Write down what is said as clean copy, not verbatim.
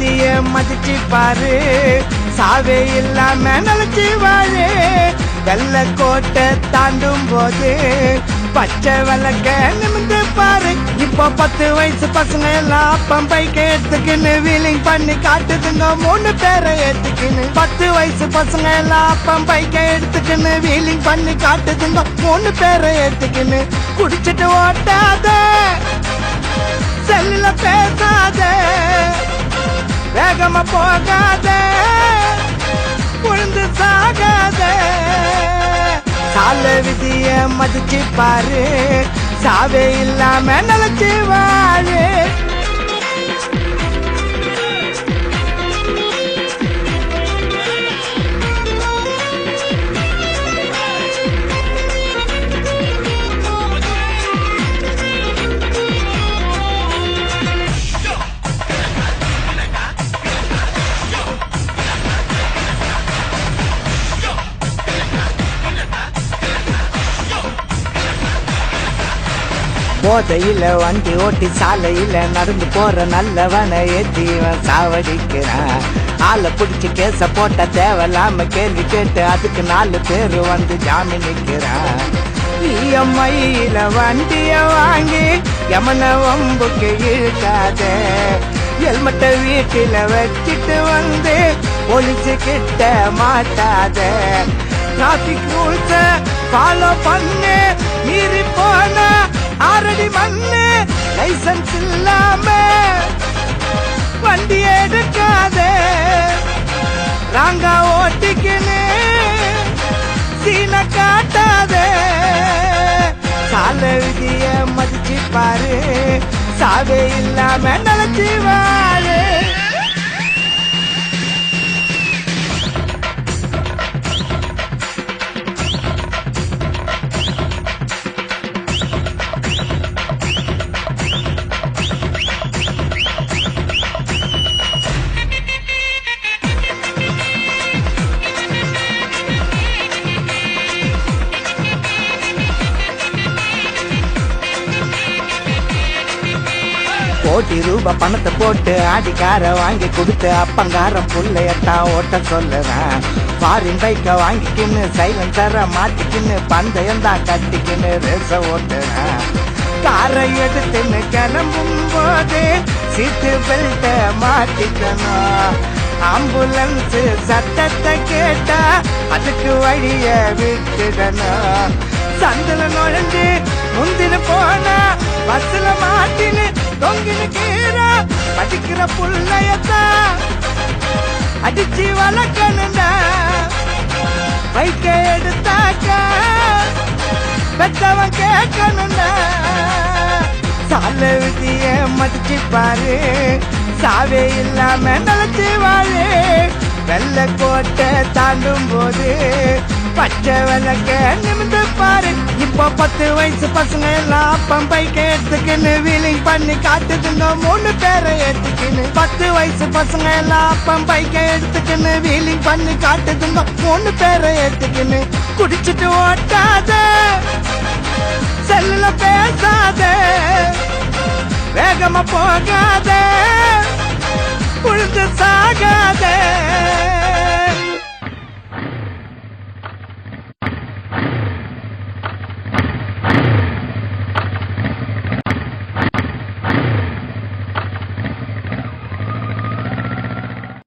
விதிய மதிச்சு பாரு, சாவே இல்லாம நினைச்சு வாழு. வெள்ள கோட்டை தாண்டும் போது பச்சை விளக்க நிமிந்து பாரு. இப்போ 10 வயசு பசங்க எல்லாம் பம்பை கேட்டுக்குன்னு வீலிங் பண்ணி காட்டுதுங்க 3 பேரை ஏத்துக்குன்னு. 10 வயசு பசங்க எல்லாம் பம்பை எடுத்துக்குன்னு வீலிங் பண்ணி காட்டுதுங்க 3 பேரை ஏத்துக்குன்னு. குடிச்சிட்டு ஓட்டாத, செல்லுல பேசாத, வேகமா போகாத, உழுந்து சாகாத. சால விதிய மதிச்சு பாரு, சாவே இல்லாம நினைச்சு வாழு. போதையில வண்டி ஓட்டி சாலையில நடந்து போற நல்லவனை ஏத்தி சாவடிக்கிறான். ஆளை பிடிச்சி கேச போட்ட தேவையில்லாம கேள்வி கேட்டு அதுக்கு 4 பேர் வந்து ஜாமீன் நிக்கிறான். இஎம்ஐல வண்டிய வாங்கி எமன வம்புக்கு இழுக்காத, ஹெல்மெட்ட வீட்டில வச்சிட்டு வந்து போலீஸு கிட்ட மாட்டாத. டிராபிக் ரூல்ஸ ஃபாலோ பண்ணு, மீறி போன 6 அடி மண்ணு. லைசன்ஸ் இல்லாம வண்டி எடுக்காத, ராங்கா ஓட்டிக்கின்னு சீன காட்டாத. சால விதிய மதிச்சு பாரு, சாவே இல்லாம நினைச்சு வாழு. கோடி ரூபாய் பணத்தை போட்டு ஆடிக்கார வாங்கி கொடுத்து அப்பங்காரம் புள்ளையத்தான் ஓட்ட சொல்லுறேன். ஃபாரின் பைக்க வாங்கிக்கின்னு சைலன்சரை மாட்டிக்கின்னு பந்தயம் தான் கட்டிக்கின்னு ரேச ஓட்டுறேன். காரை எடுத்துன்னு கிளம்பும் போது சீட்டு பெல்ட்ட மாட்டிக்கணும். ஆம்புலன்ஸ் சத்தத்தை கேட்டா அதுக்கு வழிய விட்டுடணும். சந்தில நுழைஞ்சு முந்தின போனா பஸ்ல மாட்டின்னு தொங்கின கீரை படிக்கிற புள்ளையத்தான் அடிச்சு வளர்க்கணுண்டா. பைக்க எடுத்தாக்கா பெத்தவன் கேட்கணுண்டா. சால விதிய மதிச்சு பாரு, சாவே இல்லாம நினைச்சு வாழு. வெள்ள கோட்டை தாண்டும் போது பச்சை விளக்க நிமிந்து பாரு. இப்போ 10 வயசு பசங்க எல்லாம் பம்பை எடுத்துக்கின்னு வீலிங் பண்ணி காட்டுதுங்க 3 பேரை ஏத்துக்கின்னு. 10 வயசு பசங்க எல்லாம் பம்பை எடுத்துக்கின்னு வீலிங் பண்ணி காட்டுதுங்க 3 பேரை ஏத்துக்கின்னு. குடிச்சிட்டு ஓட்டாத, செல்லுல பேசாத, வேகமா போகாத, உழுந்து சாகாத.